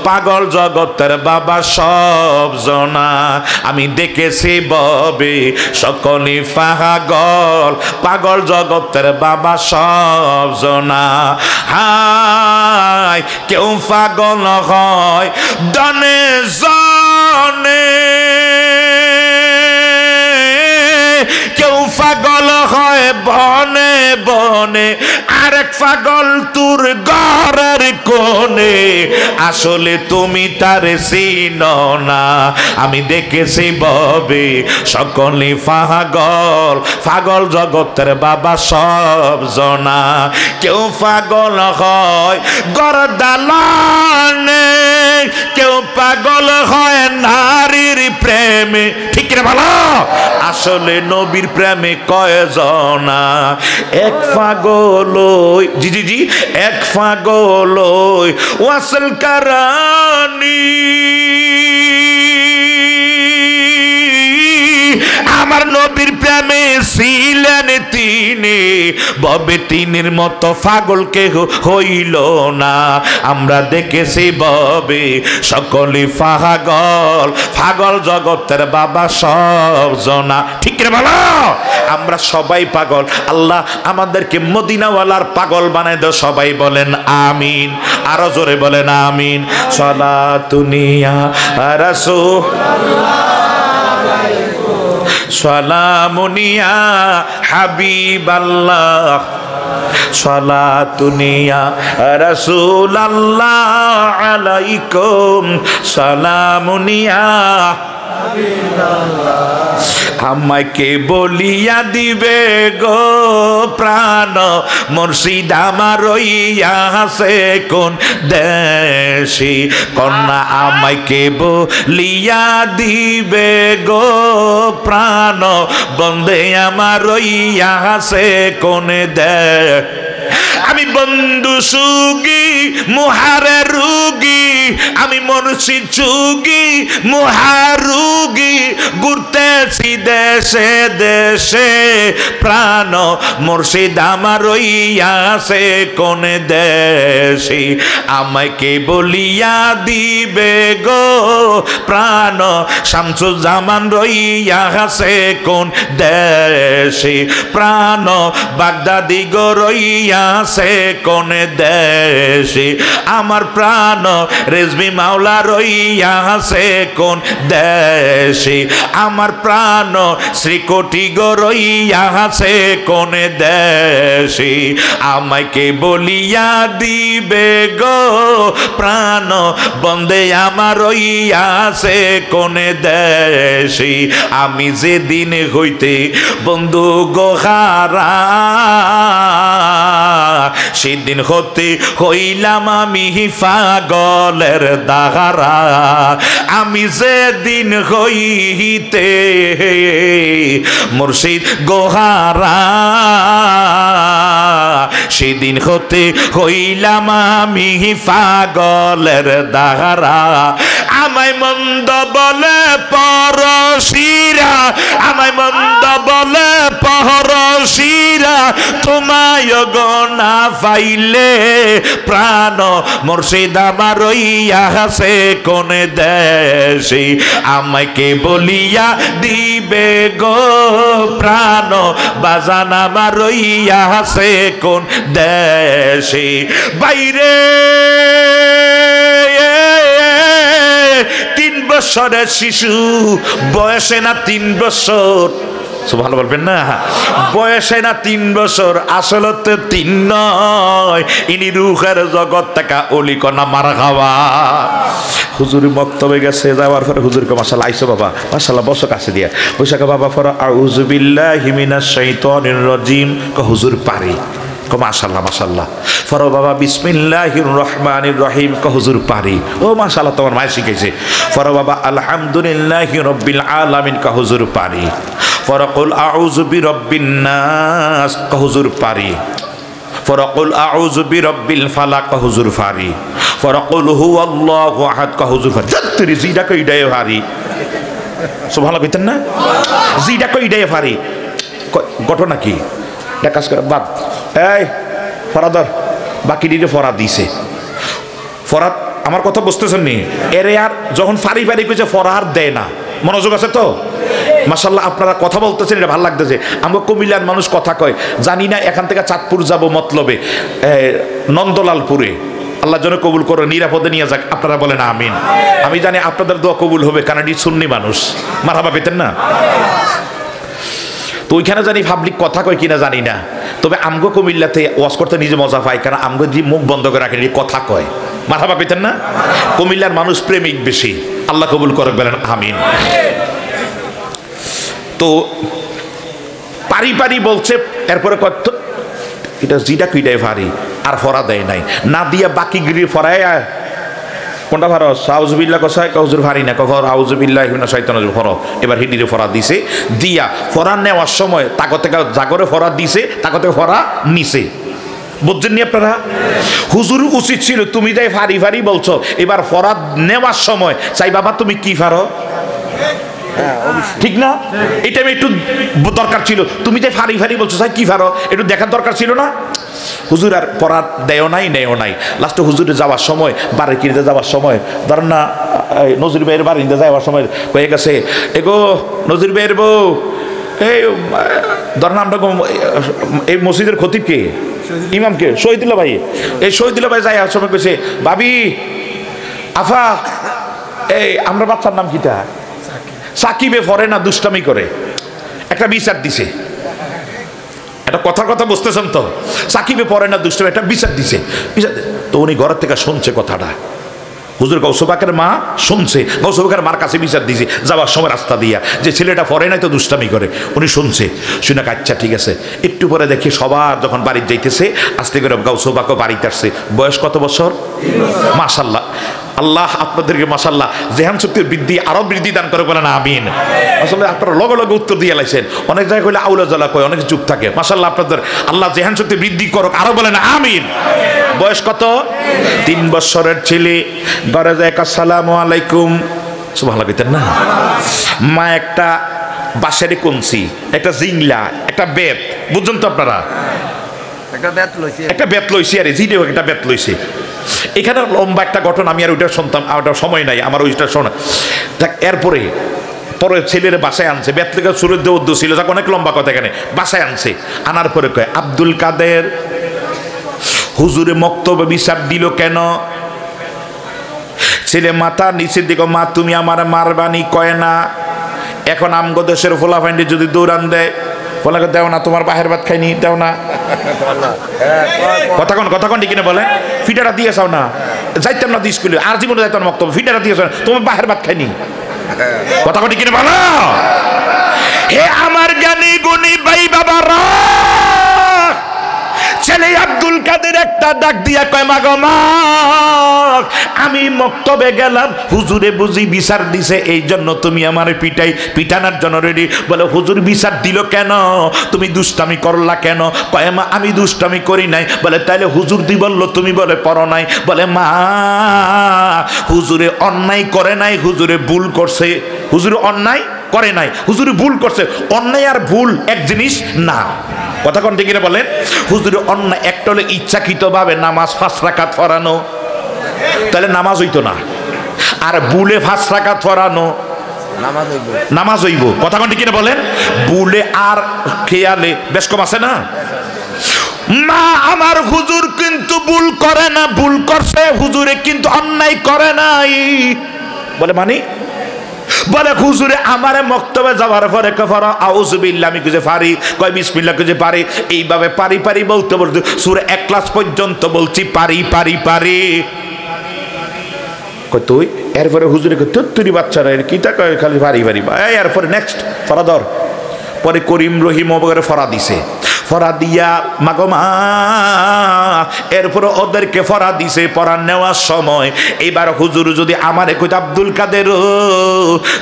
পাগল জগতের বাবা সব জনা আমি দেখেছি ববে সকলে পাগল পাগল জগতের বাবা সব জনা হায় কেউ পাগল হয় দনে জনে কেউ পাগল হয় বনে বনে আরেক পাগল তোর ঘরের কোণে আসলে তুমি তারে চিনো না আমি দেখেছি ববে সকলে পাগল পাগল জগতের বাবা সব জনা কেউ পাগল হয় গরদালানে কেউ পাগল হয় নারীর প্রেমে ঠিক রে ভালো আসলে নবীর প্রেমে কয়জনা এক পাগল জি জি জি এক পাগল ওয়াসল কারানি আমার নবীর প্রেমে ছিলেন তিনি ববে তিনের মতো পাগল কেহ হইল না আমরা দেখেছি ববে সকলে পাগল পাগল জগতের বাবা সব জনা ঠিক রে ভালো আমরা সবাই পাগল আল্লাহ আমাদেরকে মদিনাওয়ালার পাগল বানায় দাও সবাই বলেন আমিন আরো জোরে বলেন আমিন সালাতুনিয়া রাসূলুল্লাহ সালামুনিয়া হাবিবাল্লাহ সালাতুনিয়া রাসূলুল্লাহ আলাইকুম সালামুনিয়া আমাকে বলিয়া দিবে গো প্রাণ মুর্শিদ আমার রইয়া আছে কোন দেশে কন্যা আমাকে বলিয়া দিবে গো প্রাণ বন্দে আমার রইয়া আছে কোন দেশ আমি বন্ধু সুগি মুহারে রুগি আমি মনুষ্য চুগি মুহারুগি ঘুরতেছি দেশে দেশে প্রাণ মুর্শিদ আমার রইয়া আছে কোন দেশে আমাকে বলিয়া দিবে গো প্রাণ শামসুজ্জামান রইয়া আছে কোন দেশে প্রাণ বাগদাদি গো রইয়া আছে কোন দেশে আমার প্রাণ রেজবি মাওলা রইয়া আছে কোন দেশে আমার প্রাণ শ্রীকোটি গো রইয়া আছে কোন দেশে আমাকে বলিয়া দিবে গো প্রাণ বন্দে আমার রইয়া আছে কোন দেশে আমি যেদিন হইতে বন্ধু গোহারা সেদিন হতে হইলাম আমি পাগলের দাহারা আমি যেদিন হইতে মুর্শিদ গোহারা সেদিন হতে হইলাম আমি পাগলের দাহারা আমায় মন্দ বলে পরশিরা আমায় মন্দ বলে পরশিরা তোমায় গনা পাইলে প্রাণ মুর্শিদ আমার রইয়া আছে কোন দেশে আমাকে বলিয়া দিবে গো প্রাণ বাজান আমার রইয়া আছে কোন দেশে বাইরে 3 বছরের শিশু বয়সে না 3 বছর ভালো বলবেন না বয়সে না 3 বছর আসলে তো 3 নয় ইনি রুহের জগৎ থেকে অলিকনা মারা খাওয়া হুজুরি মক্তবে গেছে যাওয়ার পরে হুজুরকে মাশাআল্লাহ আইসো বাবা মাশাআল্লাহ বসো কাছে দিয়া বৈশাখ বাবা ফর আউযু বিল্লাহি মিনাশ শাইতানির রাজিম ক হুজুর পারি ক মাশাআল্লাহ মাশাআল্লাহ ফর বাবা বিসমিল্লাহির রহমানির রহিম ক হুজুর পারি ও মাশাআল্লাহ তোমার মাই শিখাইছে ফর বাবা আলহামদুলিল্লাহি রাব্বিল আলামিন ক হুজুর পারি ফরকুল আউযু বিরাব্বিন নাস ক হুজুর পারি ফরকুল আউযু বিরাব্বিল ফালাক ক হুজুর পারি ফরকুল হুয়াল্লাহু আহাদ ক হুজুর পারি যত্তরি জিডা কইডায় পারি সুবহানাল্লাহ কইতেন না জিডা কইডায় পারি ঘটনা কি এটা কাজ করে বাদ এই ফরাদর বাকি দিতে ফরাদ দিছে ফরাদ আমার কথা বুঝতেছেন নি? এরে আর যখন ফারি ফারি কইছে ফরা আর দেয় না। মনোযোগ আছে তো? মাশাআল্লাহ, আপনারা কথা বলতেছেন, এটা ভালো লাগতেছে। আমরা কুমিল্লার মানুষ কথা কয়, জানি না এখান থেকে চাঁদপুর যাব মতলবে নন্দলালপুরে, আল্লাহ যেন কবুল করে নিরাপদে নিয়ে যাক। আপনারা বলেন আমিন। আমি জানি আপনাদের দোয়া কবুল হবে, কারণ এটি সুন্নি মানুষ, মারহাবা পেতেন না? তো ওইখানে জানি পাবলিক কথা কয় কিনা জানি না, তবে আমগো কুমিল্লাতে ওয়াজ করতে নিজে মজা পায়, কারণ আমগো যে মুখ বন্ধ করে রাখেন কথা কয়, মারহাবা পেতেন না? কুমিল্লার মানুষ প্রেমিক বেশি, আল্লাহ কবুল করে, বলেন আমিন। তো পারি পারি বলছে, এরপরে কত এটা জিটা কুইটাই ফারি আর ফরা দেয় নাই, না দিয়া বাকি গিরি ফরায় কোনটা ফারো আউযুবিল্লাহ কসায় কাউজুর ফারি না কফর আউযুবিল্লাহ মিনাশ শাইতানির ফর, এবার হিডিরে ফরা দিছে, দিয়া ফরা নেওয়ার সময় তাকো থেকে জাগরে ফরা দিছে, তাকো থেকে ফরা নিছে। বুঝছেন নি আপনারা? হুজুর উচিত ছিল তুমি যাই ফারি ফারি বলছো, এবার ফরা নেওয়ার সময় চাই বাবা তুমি কি ফারো, ঠিক না? এটা আমি একটু দরকার ছিল, তুমি যে ফারি ফারি বলছো চাই কি ফারো, একটু দেখার দরকার ছিল না? হুজুর আর পড়ার দেও নাই নেও নাই, লাস্টে হুজুরে যাওয়ার সময় বাড়ির কিনতে যাওয়ার সময় ধরেন না নজির ভাইয়ের বাড়িতে যাওয়ার সময় কয়ে গেছে, এগো নজির ভাইয়ের বউ, এই ধরেন আমরা এই মসজিদের খতিবকে ইমামকে শহীদুল্লাহ ভাই, এই শহীদুল্লাহ ভাই যাই সময় কইছে, ভাবি আফা এই আমরা বাচ্চার নাম কিটা সাকিবে ফরে না দুষ্টামি করে, একটা বিচার দিছে। এটা কথার কথা বুঝতেছেন তো? সাকিবে পড়ে না দুষ্টামি, একটা বিচার দিছে। বিচার তো উনি ঘরের থেকে শুনছে কথাটা, হুজুর গৌসবাকের মা শুনছে, গৌসবাকের মার কাছে বিচার দিছে যাওয়ার সময় রাস্তা দিয়া, যে ছেলেটা পড়ে নাই তো দুষ্টামি করে, উনি শুনছে, শুনে আচ্ছা ঠিক আছে। একটু পরে দেখি সবার যখন বাড়িতে যাইতেছে, আস্তে করে গৌসবাকও বাড়িতে আসছে। বয়স কত বছর? মাশাআল্লাহ, আল্লাহ আপনাদেরকে মাশাআল্লাহ জেহান শক্তির বৃদ্ধি আরো বৃদ্ধি দান করে, বলেন আমিন। আসলে আপনারা লগে লগে উত্তর দিয়ে লাইছেন, অনেক জায়গায় কইলে আউলা জ্বালা কয়, অনেক চুপ থাকে। মাশাআল্লাহ আপনাদের আল্লাহ জেহান শক্তি বৃদ্ধি করুক, আরো বলেন আমিন। বয়স কত? 3 বছরের ছেলে, ঘরে যায় আসসালামু আলাইকুম, সুবহানাল্লাহ কইতেন না? মা একটা বাঁশেরই কঞ্চি, একটা জিংলা, একটা বেত, বুঝছেন তো আপনারা? একটা বেত লইছে, আরে জিডে একটা বেত লইছে। এখানে লম্বা একটা ঘটনা, আমি আর ওইটা শুনতাম, ওটা সময় নাই আমার ওইটা শোনা। এরপরে পরে ছেলের বাসায় আনছে, বেতলিকা সুরের দৌদ্য ছিল, যাক অনেক লম্বা কথা, এখানে বাসায় আনছে। আনার পরে কয়, আব্দুল কাদের হুজুরে মক্তবে বিচার দিল কেন? ছেলে মাথা নিচের দিকে, মা তুমি আমার মারবানি কয় না। এখন আমগো দেশের ফোলা ফাইন্ডে যদি দৌড়ান দেয়, ফলাকে দেও না, তোমার বাহের ভাত খাইনি, দেও না, কথা কন ঠিক কিনা বলেন? ফিটারা দিয়ে যাও না, যাইতাম না স্কুলে, আর জীবনে যাইতাম না মক্তবে, ফিটারা দিয়ে যাও, তোমার বাহের ভাত খাইনি, কথা কন ঠিক কিনা বলো? হে আমার জ্ঞানী গুণী ভাই বাবারা, ছেলে আব্দুল কাদের একটা ডাক দিয়া কয়, মা গো মা, আমি মক্তবে গেলাম, হুজুরে বুঝি বিচার দিছে, এই জন্য তুমি আমার পিটানোর জন্য রেডি। বলে হুজুর বিচার দিল কেন? তুমি দুষ্টামি করলা কেন? কয় মা আমি দুষ্টামি করি নাই। বলে তাইলে হুজুর দি বললো, তুমি বলে পড়ো নাই। বলে মা হুজুরে অন্যায় করে নাই, হুজুরে ভুল করছে। হুজুরে অন্যায় করে নাই, হুজুরে ভুল করছে। অন্যায় আর ভুল এক জিনিস না, কথা কোন ঠিক বলেন? হুজুরে অন্যায় একটা হলে ইচ্ছাকৃতভাবে নামাজ 5 রাকাত পড়ানো, তাহলে নামাজ হইতো না। আর বুলে 5 রাকাত পড়ানো নামাজ হইব, কথা কোন ঠিক বলেন? বুলে আর খেয়ালে বেশ কম আছে না? মা আমার হুজুর কিন্তু ভুল করে না, ভুল করছে, হুজুরে কিন্তু অন্যায় করে নাই। বলে মানে? বলে হুজুরে আমারে মক্তবে যাওয়ার পরে কফরা আউযুবিল্লাহ আমি কিছু পারি, কয় বিসমিল্লাহ কিছু পারি, এইভাবে পারি পারি বলতে বলতে সূরা ইখলাস পর্যন্ত বলছি পারি পারি পারি। কয় তুই? এরপরে হুজুরে কয় তুই বাচ্চারা এর কিটা কয় খালি পারি পারি। এরপরে নেক্সট ফরাদর, পরে করিম রহিম ওপরে ফরা দিছে, ফরা দিয়া মাগমা এরপরে ওদেরকে ফরা দিছে। পড়া নেওয়ার সময় এবার হুজুর যদি আমারে কইত, আব্দুল কাদের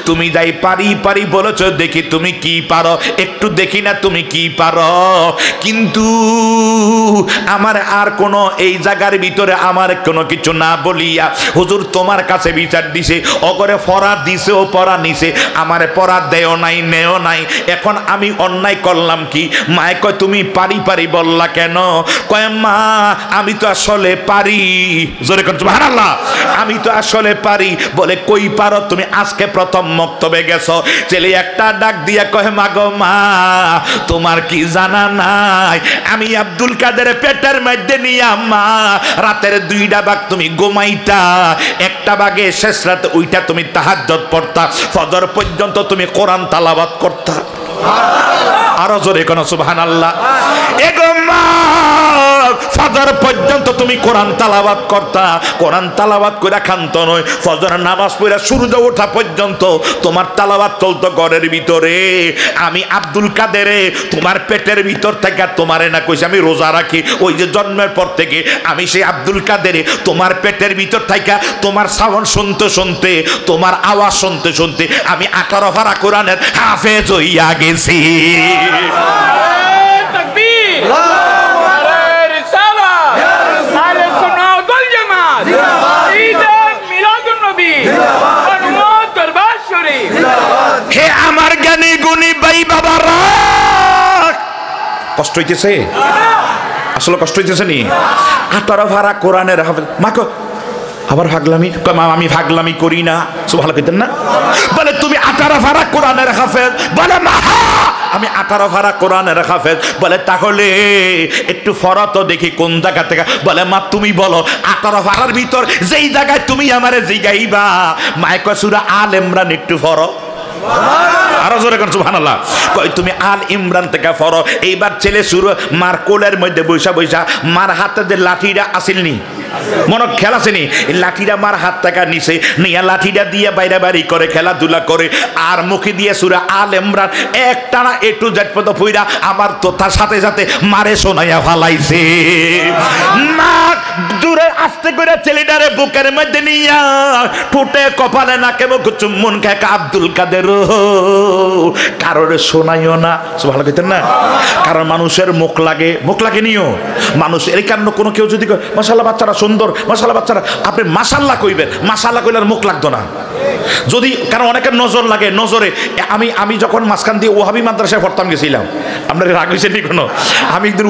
তুমি যাই পারি পারি বলেছ, দেখি তুমি কি পারো, একটু দেখি না তুমি কি পারো। কিন্তু আমার আর কোনো এই জায়গার ভিতরে আমার কোনো কিছু না বলিয়া হুজুর তোমার কাছে বিচার দিছে, অগরে ফরা দিছে ও পড়া নিছে, আমারে পড়া দেও নাই নেও নাই। এখন আমি অন্যায় করলাম কি? মায়ে কয় তুমি তুমি পারি পারি বললা কেন? কয় মা আমি তো আসলে পারি। জোরে কোন সুবহানাল্লাহ। আমি তো আসলে পারি। বলে কই পারো তুমি? আজকে প্রথম মক্তবে গেছো। ছেলে একটা ডাক দিয়া কয় মা গো মা তোমার কি জানা নাই আমি আব্দুল কাদের পেটের মধ্যে নিয়া মা রাতের 2টা ভাগ তুমি ঘুমাইতা, একটা ভাগে শেষ রাতে ওইটা তুমি তাহাজ্জুদ পড়তা, ফজর পর্যন্ত তুমি কোরআন তেলাওয়াত করতা। আরো জোরে কোন সুবহানাল্লাহ। এগো মা ফজর পর্যন্ত তুমি কোরআন তেলাওয়াত করতা, কোরআন তেলাওয়াত কইরা খান্ত নয়, ফজরের নামাজ পড়া সূর্য ওঠা পর্যন্ত তোমার তেলাওয়াত চলতো ঘরের ভিতরে। আমি আব্দুল কাদের তোমার পেটের ভিতর থেকে তোমারে না কইছি আমি রোজা রাখি, ওই যে জন্মের পর থেকে আমি সেই আব্দুল কাদের তোমার পেটের ভিতর থেকে তোমার সাউন্ড শুনতে শুনতে তোমার আওয়াজ শুনতে শুনতে আমি 18 পারা কোরআনের হাফেজ হইয়া গেছি। হে আমার জ্ঞানী গুণী ভাই বাবারা, কষ্ট হইতেছে? আসলে কষ্ট হইতেছে নি? 18 পারা কোরআনের হাফেজ। মাকে আবার ভাগলামি, মা আমি ভাগলামি করি না, ভালো কইতেন না? বলে তুমি 18 পারা কোরআনের হাফেজ? বলে মা আমি 18 পারা কোরআনের হাফেজ। বলে তাহলে একটু ফরত দেখি কোন জায়গা থেকে। বলে মা তুমি বলো 18 পারার ভিতর যেই জায়গায় তুমি আমারে জিগাইবা মাইক সূরা আল ইমরান একটু ফরো। আরো জোরে কোন সুবহানাল্লাহ। কই তুমি আল ইমরান থেকে ফরো। এইবার ছেলে শুরু মার কোলের মধ্যে বৈশা বৈশা মার হাতে যে লাঠিটা আসেনি মনে খেলা আসেনি, লাঠিটা মার হাত থেকে নিচে নিয়ে লাঠিটা দিয়ে বাইরে বাড়ি করে খেলাধুলা করে আর মুখে দিয়ে সূরা আল ইমরান একটানা একটু জেড পর্যন্ত পইরা আমার তো তার সাথে সাথে মারে শোনাইয়া ফালাইছে। মা দূরে আস্তে করে ছেলেটারে বুকের মধ্যে নিয়া ঠোঁটে কপালে নাকে মুখ চুম্বন খায় আব্দুল কাদের কারোর শোনাইও না। ভালো কইতেন না? কারণ মানুষের মুখ লাগে নিও মানুষ এর কারণে কোনো কেউ যদি মাশাআল্লাহ বাচ্চারা সুন্দর, মাশাআল্লাহ বাচ্চারা, আপনি মাশাআল্লাহ কইবেন, মাশাআল্লাহ কইলে আর মুখ লাগতো না যদি, কারণ অনেকের নজর লাগে। নজরে আমি যখন মাঝখান দিয়ে ওহাবি মাদ্রাসায় পড়তাম গেছিলাম, আপনার রাগ হয়েছে নি কোনো? আমি একদিন